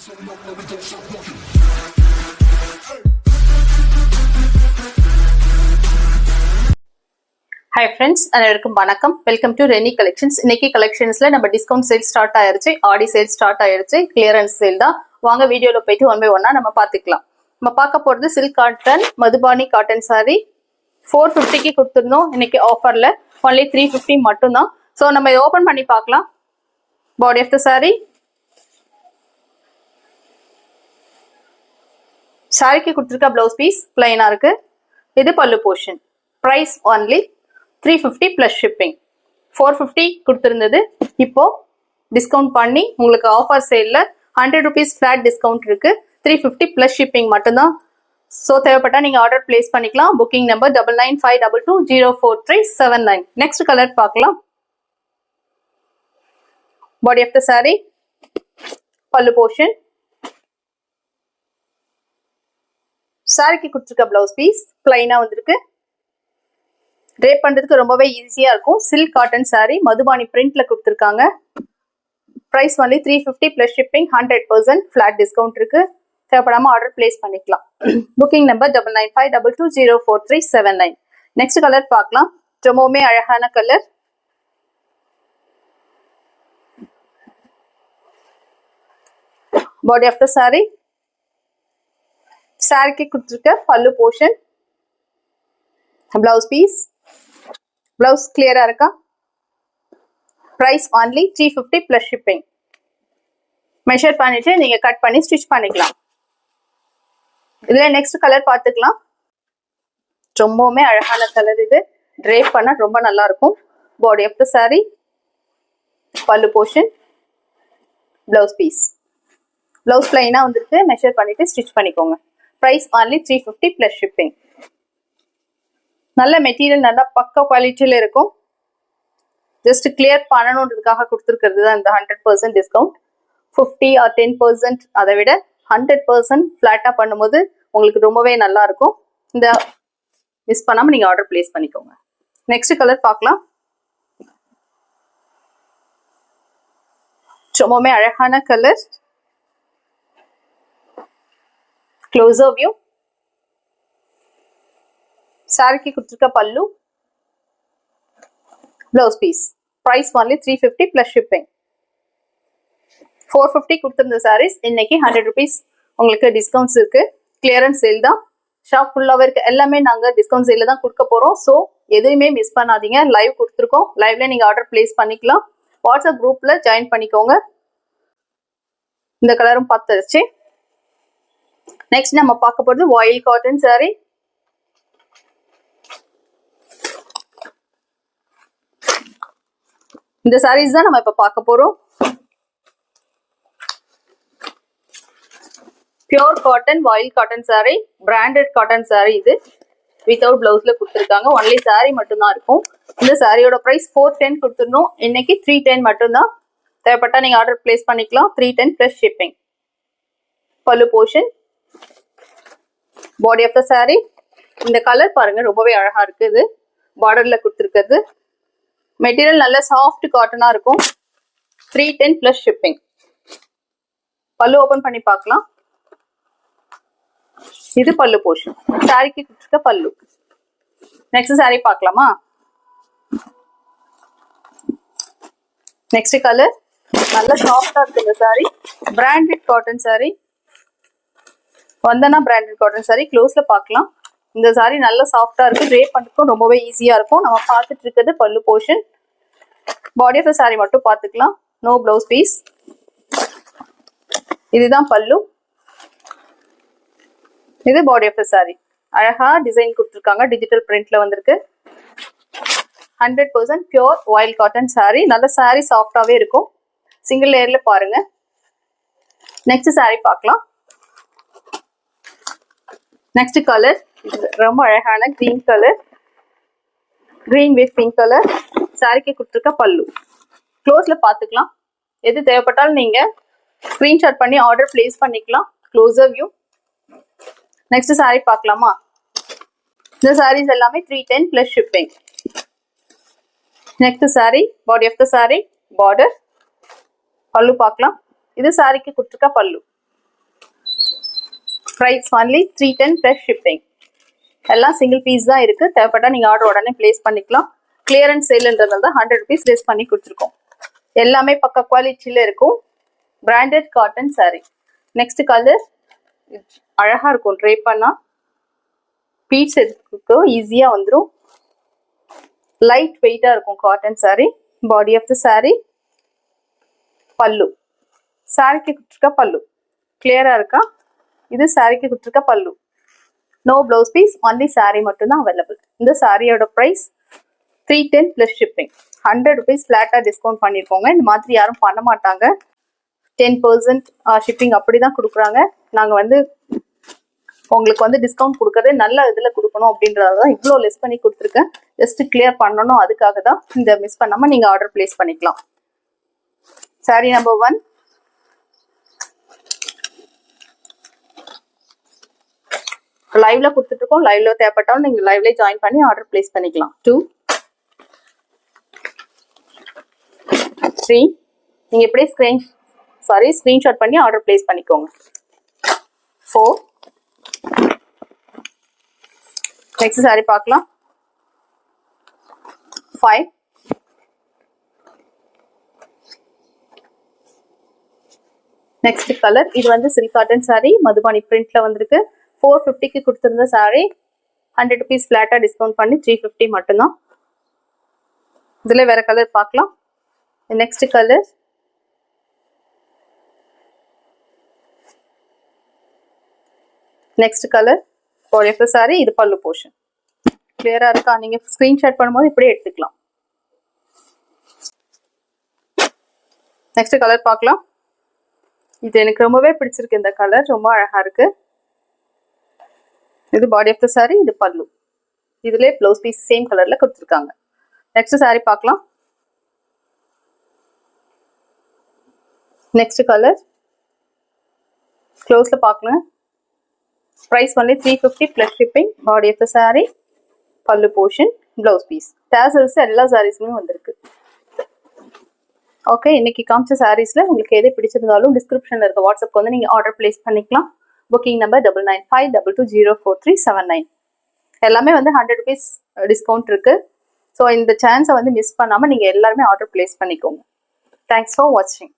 Hi friends, அனைவருக்கும் வணக்கம். Welcome to Rennie collections. இன்னைக்கு கலெக்ஷன்ஸ்ல நம்ம டிஸ்கவுண்ட் சேல் ஸ்டார்ட் ஆயிருச்சு, ஆடி சேல் ஸ்டார்ட் ஆயிருச்சு, கிளியரன்ஸ் சேல் தான். வாங்க வீடியோல போயிட்டு ஒன் பை ஒன்னா நம்ம பாத்துக்கலாம். நம்ம பார்க்க போறது silk cotton Madhubani cotton sari 450க்கு கொடுத்துருந்தோம். இன்னைக்கு ஆஃபர்ல ஒன்லி 350 மட்டும் தான். ஸோ நம்ம இதை ஓபன் பண்ணி பார்க்கலாம். பாடி ஆஃப் த சாரி, சாரிக்கு கொடுத்துருக்க பிளவுஸ் பீஸ் பிளைனா இருக்கு. இது pallu portion. Price only 350 plus shipping. 450 கொடுத்துருந்தது, இப்போ டிஸ்கவுண்ட் பண்ணி உங்களுக்கு ஆஃபர் சேல்ல 100 rupees ஃபிளாட் டிஸ்கவுண்ட் இருக்கு. 350 பிளஸ் ஷிப்பிங் மட்டும்தான். ஸோ தேவைப்பட்டா நீங்க ஆர்டர் பிளேஸ் பண்ணிக்கலாம். Booking number 9952204379. நெக்ஸ்ட் கலர் பார்க்கலாம். Body of the sari, pallu portion, சாரிக்கு கொடுத்துருக்க பிளவுஸ் பீஸ் பிளைனா வந்திருக்கு. ட்ரேப் பண்றதுக்கு ரொம்பவே ஈஸியா இருக்கும். சில்க் காட்டன் சாரி மதுபானி பிரிண்ட்ல கொடுத்துருக்காங்க. Price only 350 plus shipping. 100% flat discount இருக்கு. தேவைப்படாம ஆர்டர் பிளேஸ் பண்ணிக்கலாம். Booking number 9952204379. நெக்ஸ்ட் கலர் பார்க்கலாம். ரொம்பவுமே அழகான கலர். பாடி ஆஃப் த சாரி, சாரிக்கு கொடுத்துருக்க pallu portion, blouse piece, blouse கிளியரா இருக்கா? Price only 350 plus shipping. Measure பண்ணிட்டு நீங்க கட் பண்ணி ஸ்டிச் பண்ணிக்கலாம். இதுல நெக்ஸ்ட் கலர் பார்த்துக்கலாம். ரொம்பவுமே அழகான கலர் இது. ட்ரேப் பண்ண ரொம்ப நல்லா இருக்கும். Body of the sari, pallu portion, blouse piece, blouse பிளைனா வந்துருக்கு. மெஷர் பண்ணிட்டு ஸ்டிச் பண்ணிக்கோங்க. Price only 350 plus shipping. நல்ல மெட்டீரியல், நல்ல பக்க குவாலிட்டியில இருக்கும். ஜஸ்ட் கிளியர் பண்ணணுன்றதுக்காக கொடுத்துருக்கிறது தான் இந்த 100% டிஸ்கவுண்ட். 50 or 10% அதை விட 100% ஃபிளாட்டா பண்ணும்போது உங்களுக்கு ரொம்பவே நல்லா இருக்கும். இந்த மிஸ் பண்ணாம நீங்க ஆர்டர் பிளேஸ் பண்ணிக்கோங்க. நெக்ஸ்ட் கலர் பார்க்கலாம். ரொம்பவுமே அழகான கலர். Closer view. சாரிக்கு கொடுத்துருக்க pallu, blouse piece. Price only 350 plus shipping. 450 கொடுத்துருந்த சாரீஸ் இன்னைக்கு 100 rupees உங்களுக்கு டிஸ்கவுண்ட்ஸ் இருக்கு. கிளியரன்ஸ் சேல் தான். ஷாப் ஃபுல்லாவே இருக்கு. எல்லாமே நாங்க டிஸ்கவுண்ட் சேல்ல தான் கொடுக்க போறோம். ஸோ எதுவுமே மிஸ் பண்ணாதீங்க. லைவ் கொடுத்துருக்கோம். லைவ்ல நீங்க ஆர்டர் பிளேஸ் பண்ணிக்கலாம். வாட்ஸ்அப் குரூப்ல ஜாயின் பண்ணிக்கோங்க. இந்த கலரும் பார்த்துருச்சு. நெக்ஸ்ட் நம்ம பார்க்க போறது வாயில் காட்டன் சாரி. இந்த சாரீஸ் தான் நம்ம இப்ப பார்க்க போறோம். பியூர் காட்டன் வாயில் cotton sorry, branded cotton sorry. இது வித்தவுட் பிளவுஸ்ல கொடுத்துருக்காங்க. ஒன்லி சாரி மட்டும்தான் இருக்கும். இந்த சாரியோட பிரைஸ் 410 கொடுத்துருந்தோம். இன்னைக்கு 310 மட்டும்தான். தேவைப்பட்டா நீங்க ஆர்டர் பிளேஸ் பண்ணிக்கலாம். 310 plus shipping. Pallu portion, body of the sari. இந்த கலர் பாருங்க, ரொம்பவே அழகா இருக்கு. இது பார்டர்ல கொடுத்துருக்கிறது. மெட்டீரியல் நல்ல சாஃப்ட் காட்டனா இருக்கும். 310 பிளஸ் ஷிப்பிங். பல்லு ஓபன் பண்ணி பார்க்கலாம். இது பல்லு போர்ஷன். சாரிக்கு கொடுத்துருக்க பல்லு. நெக்ஸ்ட் சாரி பார்க்கலாமா? நெக்ஸ்ட் கலர் நல்ல சாஃப்டா இருக்கு இந்த சாரி. பிராண்டட் காட்டன் சாரி, வந்தனா பிராண்டட் காட்டன் சாரி. க்ளோஸ்ல பார்க்கலாம். இந்த சாரி நல்ல சாஃப்டா இருக்கு. ட்ரேப் பண்ணுறதுக்கும் ரொம்பவே ஈஸியா இருக்கும். நம்ம பார்த்துட்டு இருக்கிறது pallu portion. Body of the sari மட்டும் பார்த்துக்கலாம். No blouse piece. இதுதான் பல்லு. இது பாடி ஆஃப் த சாரி. அழகா டிசைன் கொடுத்துருக்காங்க. டிஜிட்டல் பிரிண்ட்ல வந்திருக்கு. 100% பியூர் வாயில் காட்டன் சாரி. நல்ல சாரி சாஃப்டாவே இருக்கும். சிங்கிள் லேயர்ல பாருங்க. நெக்ஸ்ட் சாரி பார்க்கலாம். நெக்ஸ்ட் கலர் ரொம்ப அழகான green colour. Green with pink colour. சாரிக்கு கொடுத்துருக்க பல்லு. க்ளோஸ்ல பார்த்துக்கலாம். எது தேவைப்பட்டாலும் நீங்க ஸ்கிரீன்ஷாட் பண்ணி ஆர்டர் பிளேஸ் பண்ணிக்கலாம். Closer view. நெக்ஸ்ட் சாரி பார்க்கலாமா? இந்த சாரீஸ் எல்லாமே 310 plus shipping. Next sari, body of the sari, border, pallu பார்க்கலாம். இது சாரிக்கு கொடுத்துருக்க pallu. Price only 310 plus shipping. எல்லாம் சிங்கிள் பீஸ் தான் இருக்கு. தேவைப்பட்டா நீங்க ஆர்டர் உடனே பிளேஸ் பண்ணிக்கலாம். கிளியரன்ஸ் சேல்ன்றதால தான் 100 rupees லெஸ் பண்ணி கொடுத்துருக்கோம். எல்லாமே பக்கா குவாலிட்டியில இருக்கும். Branded cotton sorry. Next colour அழகா இருக்கும். ட்ரை பண்ணா பீட்ஸ் எடுத்துக்கோ ஈஸியா வந்துடும். லைட் வெயிட்டா இருக்கும் cotton sari. Body of the sari, pallu, சாரிக்கு கொடுத்துருக்க பல்லு கிளியரா இருக்கா? இது சாரிக்கு கொடுத்துருக்க pallu. No blouse piece, only sari மட்டும்தான் அவைலபிள். இந்த சாரியோட ப்ரைஸ் 310 ப்ளஸ் ஷிப்பிங். 100 rupees ஃபிளாட்டா டிஸ்கவுண்ட் பண்ணிருக்கோங்க. இந்த மாதிரி யாரும் பண்ண மாட்டாங்க. 10% ஷிப்பிங் அப்படிதான் கொடுக்குறாங்க. நாங்க வந்து உங்களுக்கு வந்து டிஸ்கவுண்ட் கொடுக்கறதே நல்ல இதுல கொடுக்கணும் அப்படின்றதான் இவ்வளோ லெஸ் பண்ணி கொடுத்துருக்கேன். ஜஸ்ட் கிளியர் பண்ணணும், அதுக்காக தான் இந்த மிஸ் பண்ணாம நீங்க ஆர்டர் பிளேஸ் பண்ணிக்கலாம். Sorry number 1. லைவ்ல கொடுத்துட்டு இருக்கோம். லைவ்ல தேவைப்பட்டாலும் நீங்க லைவ்ல ஜாயின் பண்ணி ஆர்டர் பிளேஸ் பண்ணிக்கலாம். 2, 3 நீங்க இப்படியே ஸ்கிரீன்ஷாட் பண்ணி ஆர்டர் பிளேஸ் பண்ணிக்கோங்க. 4. நெக்ஸ்ட் சாரி பார்க்கலாம். 5. Next colour. இது வந்து சில்க் காட்டன் சாரி, மதுபானி பிரிண்ட்ல வந்திருக்கு. 450க்கு கொடுத்திருந்த சாரி 100 rupees ஃபிளாட்டா டிஸ்கவுண்ட் பண்ணி 350 மட்டும்தான். இதுல வேற கலர் பார்க்கலாம். Next colour body of the sari. இது பல்லு போர்ஷன். கிளியரா இருக்கா? நீங்க ஸ்கிரீன்ஷாட் பண்ணும்போது இப்படியே எடுத்துக்கலாம். நெக்ஸ்ட் கலர் பார்க்கலாம். இது எனக்கு ரொம்பவே பிடிச்சிருக்கு. இந்த கலர் ரொம்ப அழகா இருக்கு. இது பாடி ஆஃப் தி சாரி, இது பல்லு. இதுல ப்ளவுஸ் பீஸ் சேம் கலர்ல கொடுத்துருக்காங்க. நெக்ஸ்ட் சாரி பார்க்கலாம். நெக்ஸ்ட் கலர் க்ளோஸ்ல பார்க்கலாம். Price only 350 plus shipping. Body of the sari, pallu portion, blouse piece. Tassels எல்லா சாரீஸுமே வந்திருக்கு. ஓகே, இன்னைக்கு காமிச்ச சாரீஸ்ல உங்களுக்கு எது பிடிச்சிருந்தாலும் டிஸ்கிரிப்ஷன்ல இருக்க வாட்ஸ்அப்க்கு வந்து நீங்க ஆர்டர் பிளேஸ் பண்ணிக்கலாம். Booking number 9952204379. எல்லாமே வந்து 100 rupees டிஸ்கவுண்ட் இருக்கு. ஸோ இந்த சான்ஸை வந்து மிஸ் பண்ணாம நீங்க எல்லாருமே ஆர்டர் பிளேஸ் பண்ணிக்கோங்க. தேங்க்ஸ் ஃபார் வாட்சிங்.